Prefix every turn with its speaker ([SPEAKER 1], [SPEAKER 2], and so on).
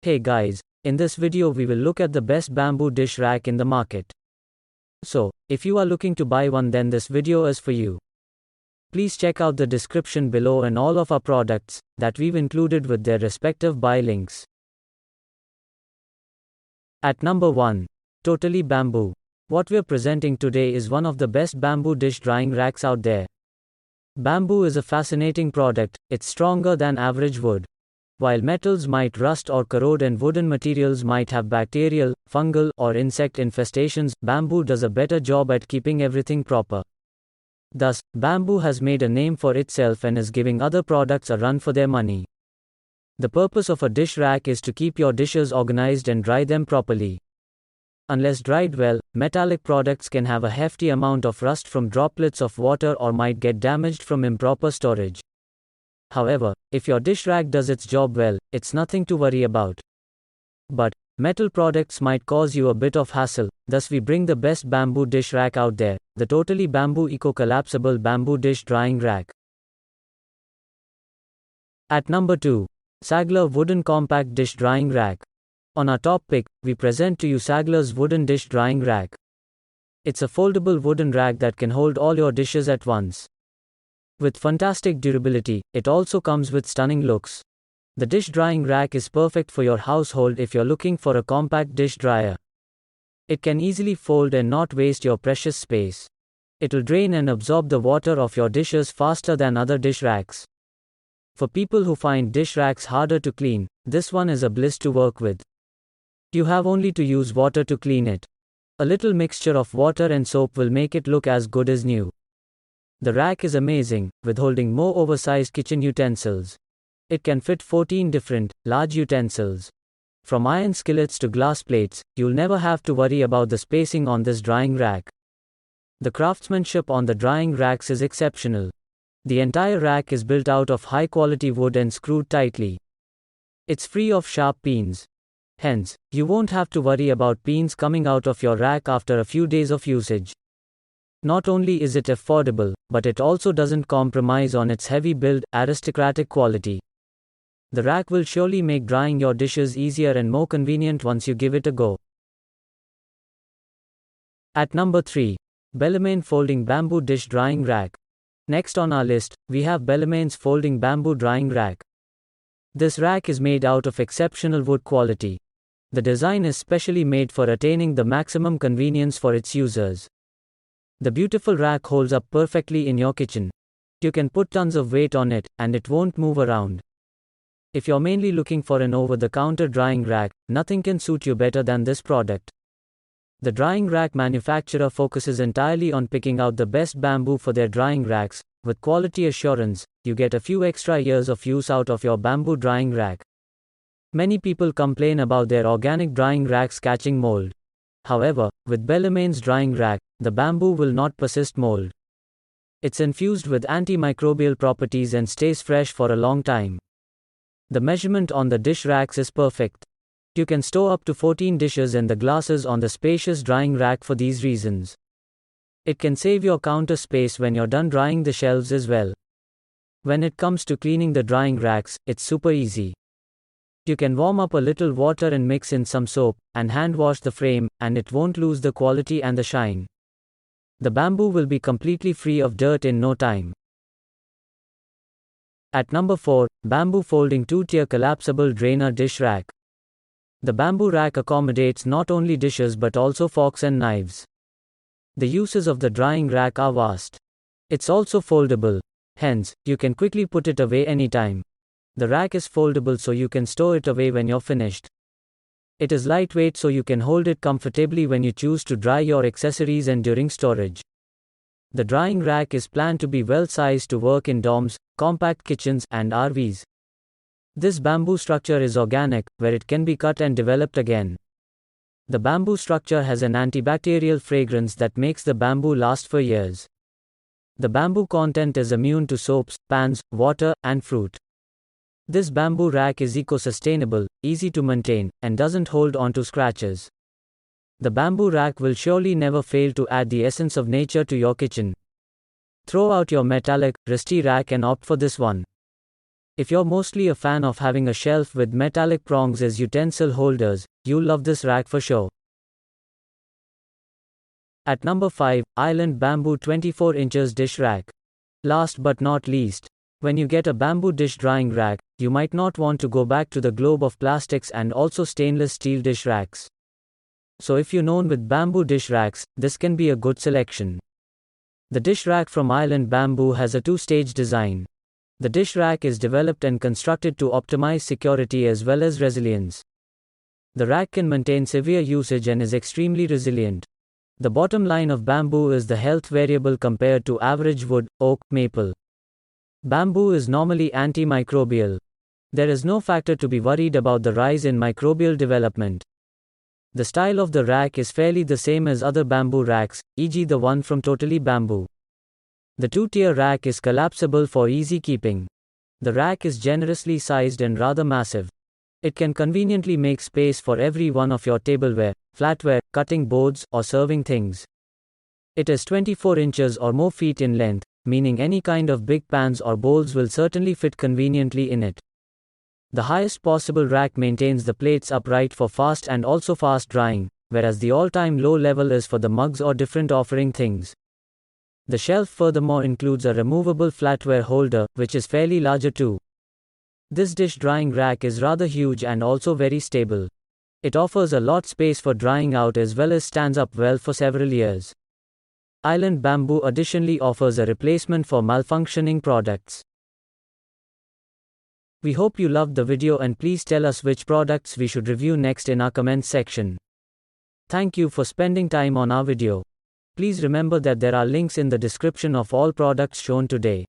[SPEAKER 1] Hey guys, in this video we will look at the best bamboo dish rack in the market. So, if you are looking to buy one, then this video is for you. Please check out the description below and all of our products that we've included with their respective buy links. At number 1. Totally Bamboo. What we're presenting today is one of the best bamboo dish drying racks out there. Bamboo is a fascinating product. It's stronger than average wood. While metals might rust or corrode and wooden materials might have bacterial, fungal, or insect infestations, bamboo does a better job at keeping everything proper. Thus, bamboo has made a name for itself and is giving other products a run for their money. The purpose of a dish rack is to keep your dishes organized and dry them properly. Unless dried well, metallic products can have a hefty amount of rust from droplets of water or might get damaged from improper storage. However, if your dish rack does its job well, it's nothing to worry about. But metal products might cause you a bit of hassle, thus we bring the best bamboo dish rack out there, the Totally Bamboo Eco Collapsible Bamboo Dish Drying Rack. At number 2. Saglar Wooden Compact Dish Drying Rack. On our top pick, we present to you Saglar's Wooden Dish Drying Rack. It's a foldable wooden rack that can hold all your dishes at once. With fantastic durability, it also comes with stunning looks. The dish drying rack is perfect for your household if you're looking for a compact dish dryer. It can easily fold and not waste your precious space. It'll drain and absorb the water of your dishes faster than other dish racks. For people who find dish racks harder to clean, this one is a bliss to work with. You have only to use water to clean it. A little mixture of water and soap will make it look as good as new. The rack is amazing, with holding more oversized kitchen utensils. It can fit 14 different, large utensils. From iron skillets to glass plates, you'll never have to worry about the spacing on this drying rack. The craftsmanship on the drying racks is exceptional. The entire rack is built out of high-quality wood and screwed tightly. It's free of sharp pins. Hence, you won't have to worry about pins coming out of your rack after a few days of usage. Not only is it affordable, but it also doesn't compromise on its heavy build, aristocratic quality. The rack will surely make drying your dishes easier and more convenient once you give it a go. At number 3. Bellamain Folding Bamboo Dish Drying Rack. Next on our list, we have Bellamain's Folding Bamboo Drying Rack. This rack is made out of exceptional wood quality. The design is specially made for attaining the maximum convenience for its users. The beautiful rack holds up perfectly in your kitchen. You can put tons of weight on it, and it won't move around. If you're mainly looking for an over-the-counter drying rack, nothing can suit you better than this product. The drying rack manufacturer focuses entirely on picking out the best bamboo for their drying racks. With quality assurance, you get a few extra years of use out of your bamboo drying rack. Many people complain about their organic drying racks catching mold. However, with Bellamain's drying rack, the bamboo will not persist mold. It's infused with antimicrobial properties and stays fresh for a long time. The measurement on the dish racks is perfect. You can store up to 14 dishes and the glasses on the spacious drying rack for these reasons. It can save your counter space when you're done drying the shelves as well. When it comes to cleaning the drying racks, it's super easy. You can warm up a little water and mix in some soap, and hand wash the frame, and it won't lose the quality and the shine. The bamboo will be completely free of dirt in no time. At number 4, Bamboo Folding TwoTier Collapsible Drainer Dish Rack. The bamboo rack accommodates not only dishes but also forks and knives. The uses of the drying rack are vast. It's also foldable. Hence, you can quickly put it away anytime. The rack is foldable so you can store it away when you're finished. It is lightweight so you can hold it comfortably when you choose to dry your accessories and during storage. The drying rack is planned to be well sized to work in dorms, compact kitchens, and RVs. This bamboo structure is organic, where it can be cut and developed again. The bamboo structure has an antibacterial fragrance that makes the bamboo last for years. The bamboo content is immune to soaps, pans, water, and fruit. This bamboo rack is eco-sustainable, easy to maintain, and doesn't hold onto scratches. The bamboo rack will surely never fail to add the essence of nature to your kitchen. Throw out your metallic, rusty rack and opt for this one. If you're mostly a fan of having a shelf with metallic prongs as utensil holders, you'll love this rack for sure. At number 5, Island Bamboo 24 inches Dish Rack. Last but not least, when you get a bamboo dish drying rack, you might not want to go back to the globe of plastics and also stainless steel dish racks. So if you're known with bamboo dish racks, this can be a good selection. The dish rack from Island Bamboo has a two-stage design. The dish rack is developed and constructed to optimize security as well as resilience. The rack can maintain severe usage and is extremely resilient. The bottom line of bamboo is the health variable compared to average wood, oak, maple. Bamboo is normally antimicrobial. There is no factor to be worried about the rise in microbial development. The style of the rack is fairly the same as other bamboo racks, e.g. the one from Totally Bamboo. The two-tier rack is collapsible for easy keeping. The rack is generously sized and rather massive. It can conveniently make space for every one of your tableware, flatware, cutting boards, or serving things. It is 24 inches or more feet in length, meaning any kind of big pans or bowls will certainly fit conveniently in it. The highest possible rack maintains the plates upright for fast and also fast drying, whereas the all-time low level is for the mugs or different offering things. The shelf furthermore includes a removable flatware holder, which is fairly larger too. This dish drying rack is rather huge and also very stable. It offers a lot space for drying out as well as stands up well for several years. Island Bamboo additionally offers a replacement for malfunctioning products. We hope you loved the video and please tell us which products we should review next in our comments section. Thank you for spending time on our video. Please remember that there are links in the description of all products shown today.